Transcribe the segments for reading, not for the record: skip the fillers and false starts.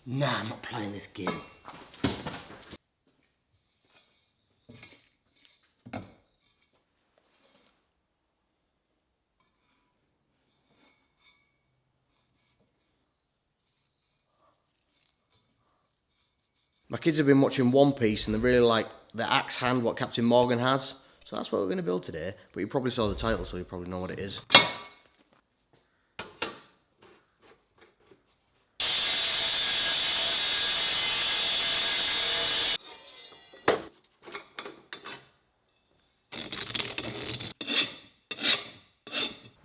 Nah, I'm not playing this game. My kids have been watching One Piece and they really like the axe hand, what Captain Morgan has. So that's what we're going to build today. But you probably saw the title, so you probably know what it is.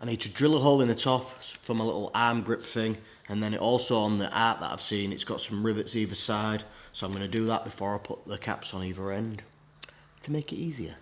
I need to drill a hole in the top for my little arm grip thing, and then it also on the art that I've seen, it's got some rivets either side, so I'm going to do that before I put the caps on either end to make it easier.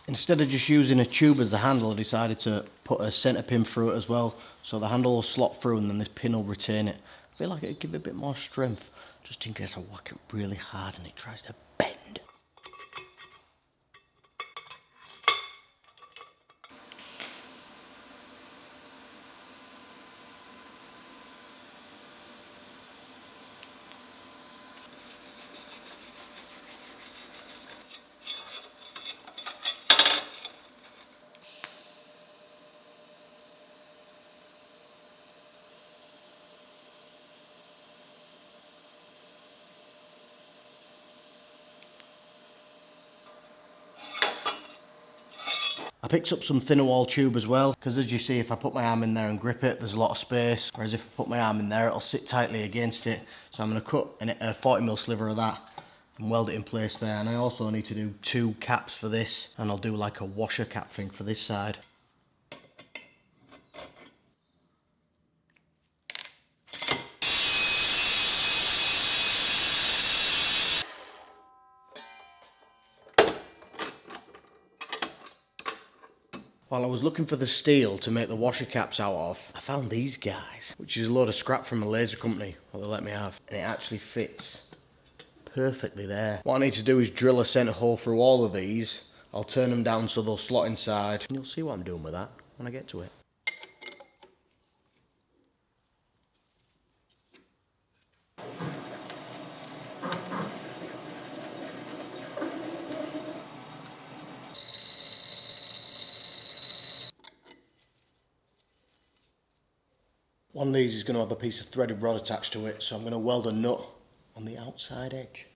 Instead of just using a tube as the handle, I decided to put a centre pin through it as well, so the handle will slot through and then this pin will retain it. I feel like it'd give it a bit more strength, just in case I whack it really hard and it tries to bend. I picked up some thinner wall tube as well, because as you see, if I put my arm in there and grip it, there's a lot of space, whereas if I put my arm in there, it'll sit tightly against it. So I'm going to cut a 40mm sliver of that and weld it in place there. And I also need to do 2 caps for this, and I'll do like a washer cap thing for this side. While I was looking for the steel to make the washer caps out of, I found these guys, which is a load of scrap from a laser company, what they let me have, and it actually fits perfectly there. What I need to do is drill a centre hole through all of these. I'll turn them down so they'll slot inside, and you'll see what I'm doing with that when I get to it. One of these is going to have a piece of threaded rod attached to it, so I'm going to weld a nut on the outside edge.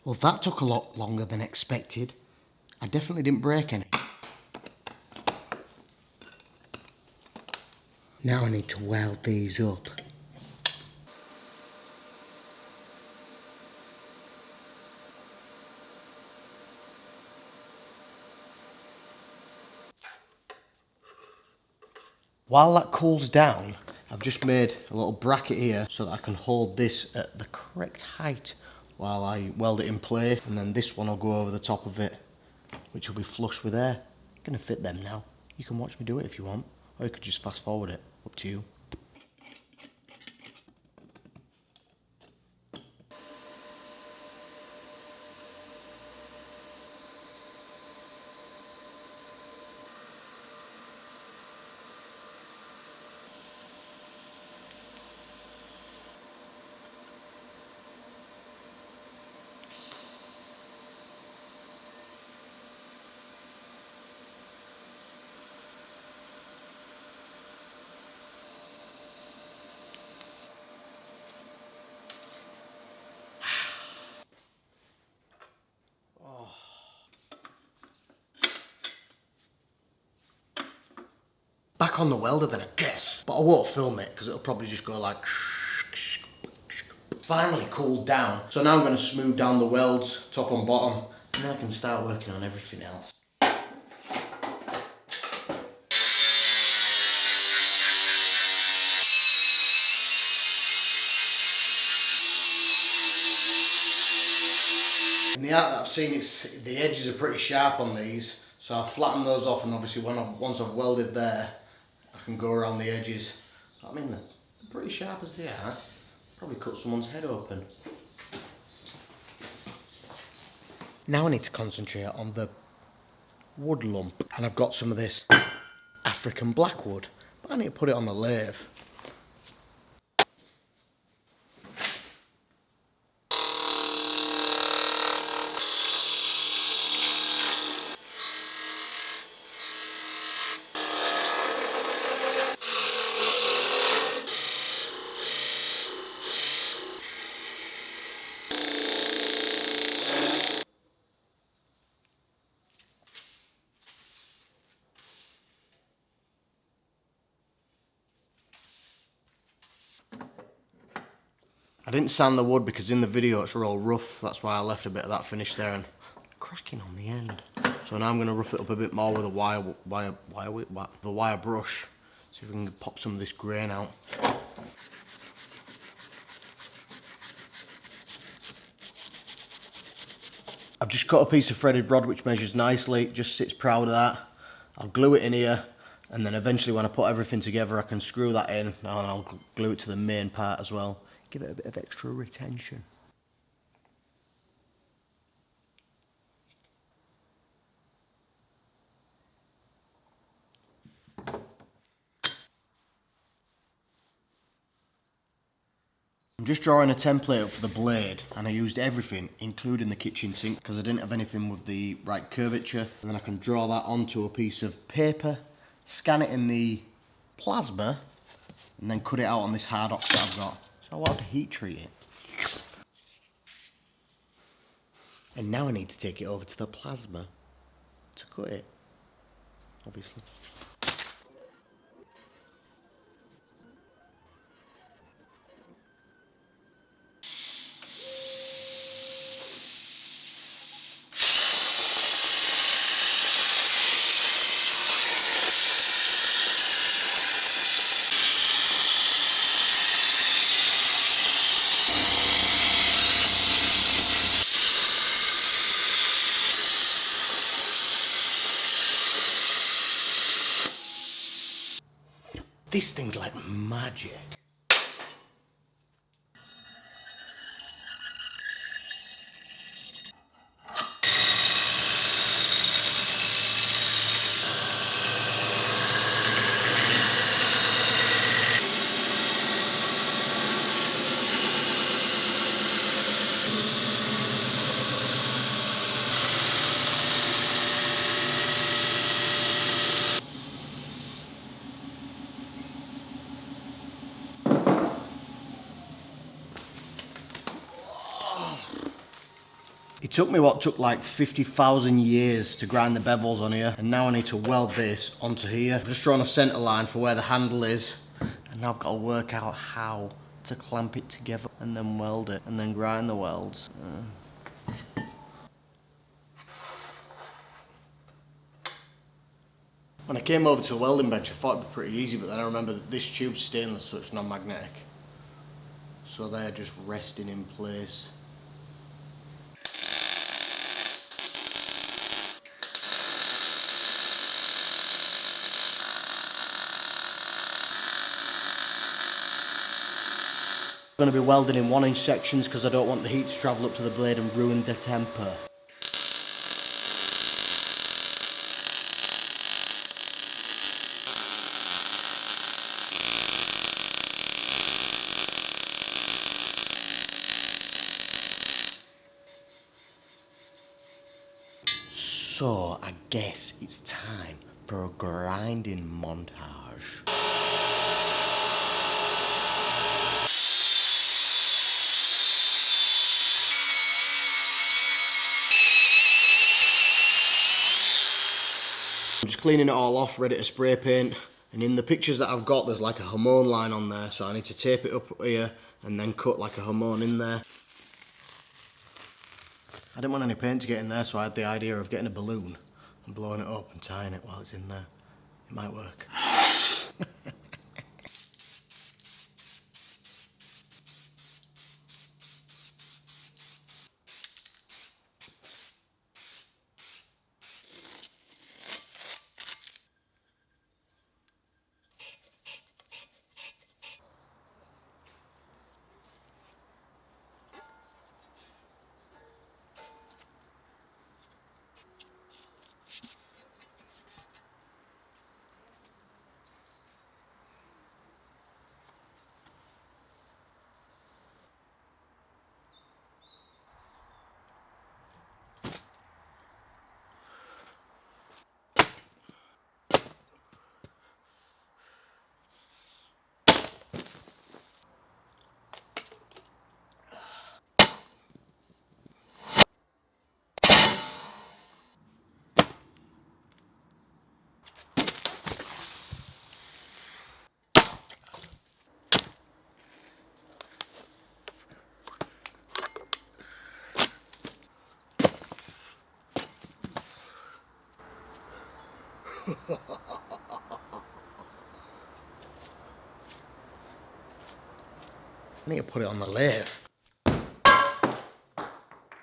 Well, that took a lot longer than expected. I definitely didn't break any. Now I need to weld these up. While that cools down, I've just made a little bracket here so that I can hold this at the correct height while I weld it in place, and then this one will go over the top of it, which will be flush with air. Gonna fit them now. You can watch me do it if you want, or you could just fast forward it, up to you. Back on the welder then, I guess. But I won't film it because it'll probably just go like. Finally cooled down. So now I'm going to smooth down the welds, top and bottom, and then I can start working on everything else. In the art that I've seen, the edges are pretty sharp on these, so I've flattened those off, and obviously once I've welded there, I can go around the edges. I mean, they're pretty sharp as they are. Probably cut someone's head open. Now I need to concentrate on the wood lump, and I've got some of this African blackwood, but I need to put it on the lathe. I didn't sand the wood because in the video it's real rough, that's why I left a bit of that finish there and cracking on the end. So now I'm going to rough it up a bit more with a wire brush, see if we can pop some of this grain out. I've just cut a piece of threaded rod which measures nicely, it just sits proud of that. I'll glue it in here, and then eventually when I put everything together I can screw that in, and I'll glue it to the main part as well. Give it a bit of extra retention. I'm just drawing a template up for the blade, and I used everything, including the kitchen sink, because I didn't have anything with the right curvature. And then I can draw that onto a piece of paper, scan it in the plasma, and then cut it out on this hard ox that I've got. So I want to heat treat it. And now I need to take it over to the plasma to cut it, obviously. This thing's like magic. It took me what took like 50,000 years to grind the bevels on here, and now I need to weld this onto here. I've just drawn a centre line for where the handle is, and now I've got to work out how to clamp it together and then weld it and then grind the welds. When I came over to the welding bench, I thought it'd be pretty easy, but then I remember that this tube's stainless, so it's non-magnetic. So they're just resting in place. I'm going to be welding in 1-inch sections because I don't want the heat to travel up to the blade and ruin the temper. So I guess it's time for a grinding montage. I'm just cleaning it all off, ready to spray paint. And in the pictures that I've got, there's like a hormone line on there, so I need to tape it up here and then cut like a hormone in there. I didn't want any paint to get in there, so I had the idea of getting a balloon and blowing it up and tying it while it's in there. It might work. I need to put it on the lathe.